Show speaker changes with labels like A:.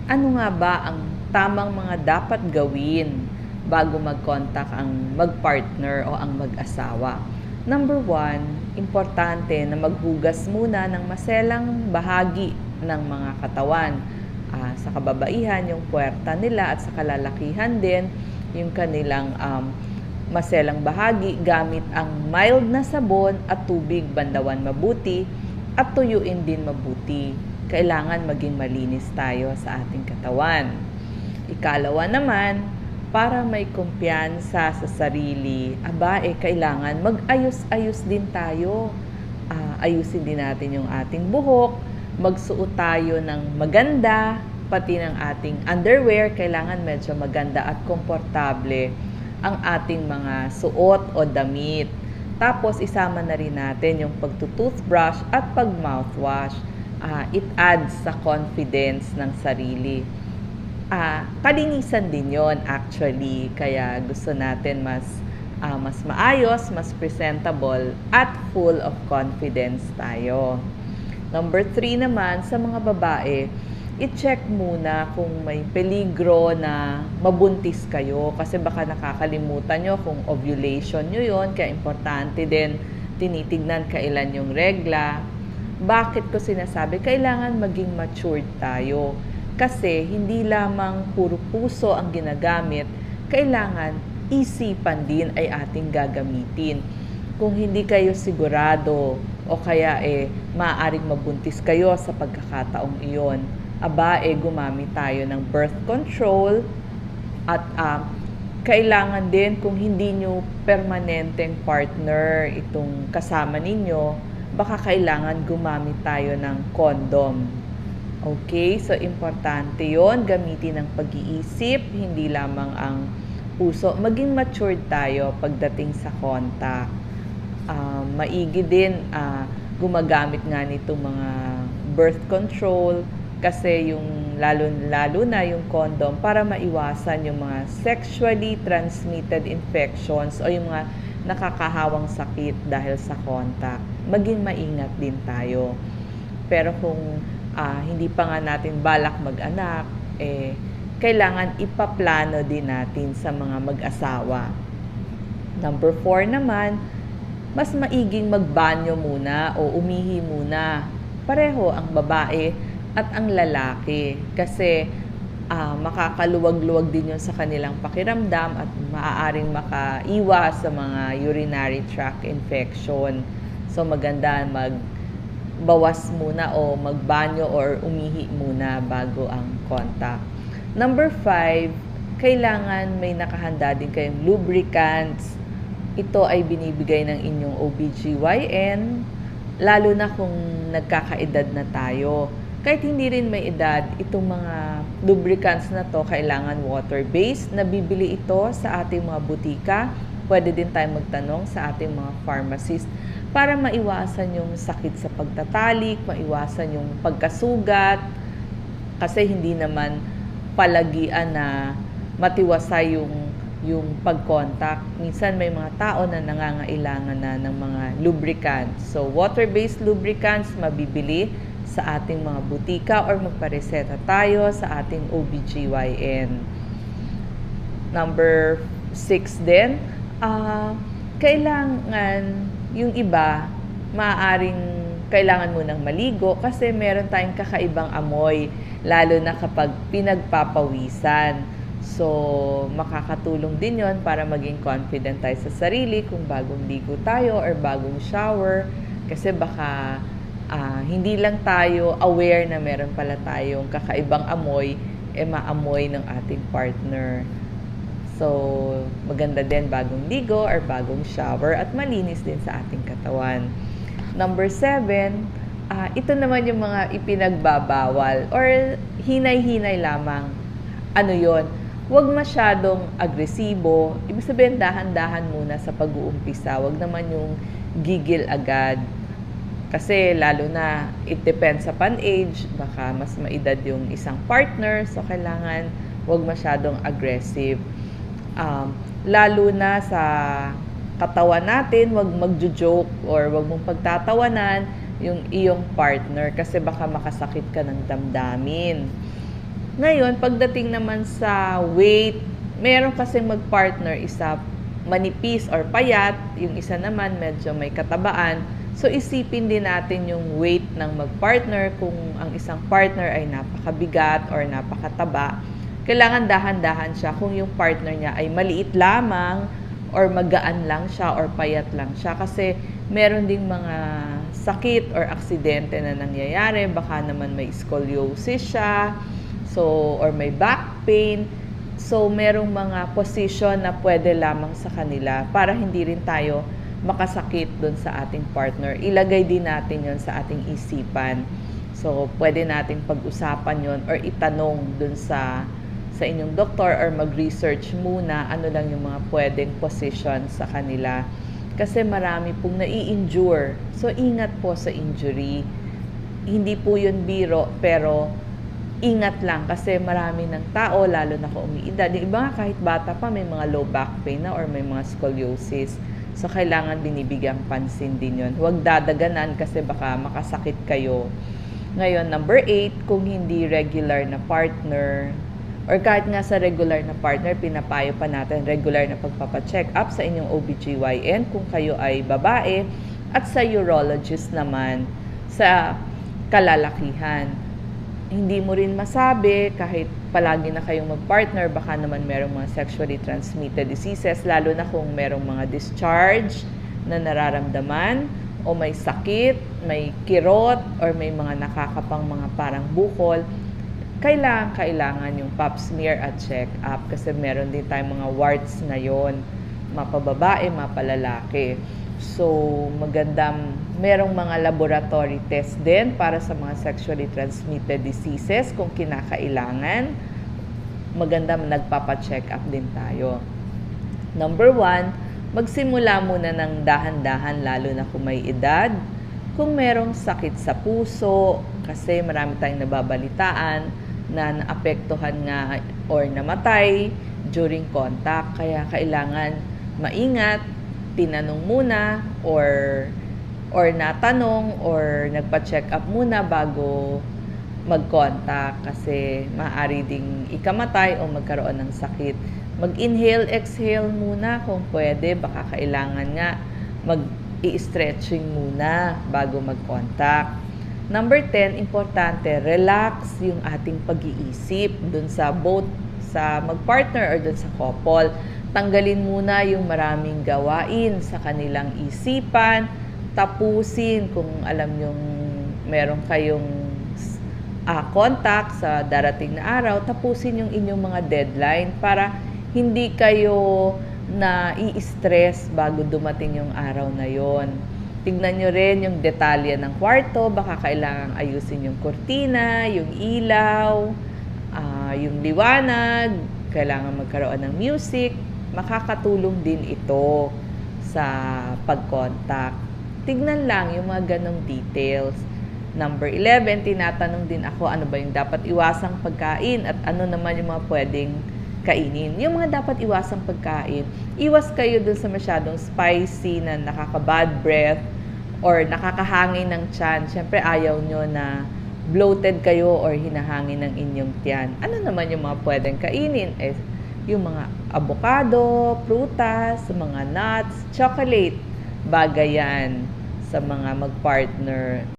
A: Ano nga ba ang tamang mga dapat gawin bago mag-contact ang mag-partner o ang mag-asawa? Number one, importante na maghugas muna ng maselang bahagi ng mga katawan. Sa kababaihan, yung puwerta nila at sa kalalakihan din, yung kanilang maselang bahagi gamit ang mild na sabon at tubig bandawan mabuti at tuyuin din mabuti. Kailangan maging malinis tayo sa ating katawan. Ikalawa naman, para may kumpiyansa sa sarili, kailangan mag-ayos-ayos din tayo. Ayusin din natin yung ating buhok, magsuot tayo ng maganda, pati ng ating underwear, kailangan medyo maganda at komportable ang ating mga suot o damit. Tapos isama na rin natin yung pagtutoothbrush at pag-mouthwash. It adds sa confidence ng sarili. Kalinisan din yon actually, kaya gusto natin mas maayos, mas presentable, at full of confidence tayo. Number 3 naman, sa mga babae, i-check muna kung may peligro na mabuntis kayo kasi baka nakakalimutan nyo kung ovulation nyo yon, kaya importante din tinitignan kailan yung regla. Bakit ko sinasabi? Kailangan maging matured tayo. Kasi hindi lamang puro puso ang ginagamit, kailangan isipan din ay ating gagamitin. Kung hindi kayo sigurado o kaya maaaring mabuntis kayo sa pagkakataong iyon, gumamit tayo ng birth control at kailangan din kung hindi nyo permanenteng partner itong kasama ninyo, baka kailangan gumamit tayo ng condom. Okay? So, importante yon, gamitin ng pag-iisip, hindi lamang ang puso. Maging matured tayo pagdating sa contact. Maigi din, gumagamit nga nitong mga birth control kasi yung lalo na yung condom para maiwasan yung mga sexually transmitted infections o yung mga nakakahawang sakit dahil sa contact. Maging maingat din tayo. Pero kung hindi pa nga natin balak mag-anak, kailangan ipaplano din natin sa mga mag-asawa. Number 4 naman, mas maiging magbanyo muna o umihi muna. Pareho ang babae at ang lalaki kasi makakaluwag-luwag din yun sa kanilang pakiramdam at maaaring makaiwas sa mga urinary tract infection. So maganda magbawas muna o magbanyo or umihi muna bago ang contact. Number 5, kailangan may nakahanda din kayong lubricants. Ito ay binibigay ng inyong OBGYN, lalo na kung nagkakaedad na tayo. Kahit hindi rin may edad, itong mga lubricants na to kailangan water-based. Nabibili ito sa ating mga butika. Pwede din tayong magtanong sa ating mga pharmacist para maiwasan yung sakit sa pagtatalik, maiwasan yung pagkasugat. Kasi hindi naman palagian na matiwasay yung pag-contact. Minsan may mga tao na nangangailangan na ng mga lubricants. So, water-based lubricants mabibili sa ating mga butika or magpareseta tayo sa ating OBGYN. Number 6 din, kailangan yung iba, maaaring kailangan munang maligo kasi meron tayong kakaibang amoy, lalo na kapag pinagpapawisan. So, makakatulong din yon para maging confident tayo sa sarili kung bagong ligo tayo or bagong shower. Kasi baka hindi lang tayo aware na meron pala tayong kakaibang amoy, maamoy ng ating partner. So, maganda din bagong ligo or bagong shower at malinis din sa ating katawan. Number 7, ito naman yung mga ipinagbabawal or hinay-hinay lamang. Ano yon? Huwag masyadong agresibo. Ibig sabihin, dahan-dahan muna sa pag-uumpisa. Huwag naman yung gigil agad. Kasi lalo na, it depends upon age. Baka mas maedad yung isang partner. So, kailangan huwag masyadong aggressive. Lalo na sa katawan natin, huwag magjo-joke or huwag mong pagtatawanan yung iyong partner kasi baka makasakit ka ng damdamin. Ngayon, pagdating naman sa weight, meron kasing mag-partner, isa manipis or payat, yung isa naman medyo may katabaan. So, isipin din natin yung weight ng mag-partner. Kung ang isang partner ay napakabigat or napakataba, kailangan dahan-dahan siya. Kung yung partner niya ay maliit lamang or magaan lang siya or payat lang siya. Kasi meron ding mga sakit or aksidente na nangyayari. Baka naman may scoliosis siya. So, or may back pain. So, merong mga position na pwede lamang sa kanila para hindi rin tayo makasakit dun sa ating partner. Ilagay din natin yon sa ating isipan. So, pwede natin pag-usapan yon or itanong dun sa inyong doktor or mag-research muna ano lang yung mga pwedeng position sa kanila. Kasi marami pong nai-injure. So, ingat po sa injury. Hindi po yun biro, pero ingat lang kasi marami ng tao, lalo na kung umiidad. Yung iba nga kahit bata pa may mga low back pain na or may mga scoliosis. So, kailangan binibigyang pansin din yun. Huwag dadaganan kasi baka makasakit kayo. Ngayon, number 8, kung hindi regular na partner or kahit nga sa regular na partner, pinapayo pa natin regular na pagpapacheck up sa inyong OBGYN kung kayo ay babae at sa urologist naman sa kalalakihan. Hindi mo rin masabi kahit palagi na kayong mag-partner, baka naman merong mga sexually transmitted diseases, lalo na kung merong mga discharge na nararamdaman o may sakit, may kirot, or may mga nakakapang mga parang bukol. Kailangan yung pap smear at check-up kasi meron din tayong mga warts ngayon, mapababae, mapalalaki. So, magandang merong mga laboratory test din para sa mga sexually transmitted diseases kung kinakailangan. Maganda nagpapa-check up din tayo. Number 1, magsimula muna ng dahan-dahan lalo na kung may edad. Kung merong sakit sa puso, kasi marami tayong nababalitaan na naapektuhan nga or namatay during contact. Kaya kailangan maingat, tinanong muna or natanong or nagpa-check up muna bago mag-contact kasi maaari ding ikamatay o magkaroon ng sakit. Mag-inhale, exhale muna kung pwede. Baka kailangan nga mag-i-stretching muna bago mag-contact. Number 10, importante, relax yung ating pag-iisip dun sa both sa mag-partner or dun sa couple. Tanggalin muna yung maraming gawain sa kanilang isipan. Tapusin kung alam yung meron kayong contact sa darating na araw, tapusin yung inyong mga deadline para hindi kayo na i-stress bago dumating yung araw na yon. Tignan nyo rin yung detalye ng kwarto, baka kailangang ayusin yung kurtina, yung ilaw, yung liwanag, kailangan magkaroon ng music. Makakatulong din ito sa pag-contact. Tignan lang yung mga ganong details. Number 11, tinatanong din ako ano ba yung dapat iwasang pagkain at ano naman yung mga pwedeng kainin. Yung mga dapat iwasang pagkain, iwas kayo dun sa masyadong spicy na nakaka-bad breath or nakakahangin ng tiyan. Siyempre ayaw nyo na bloated kayo or hinahangin ng inyong tiyan. Ano naman yung mga pwedeng kainin? Yung mga avocado, prutas, mga nuts, chocolate, bagay yan sa mga mag-partner.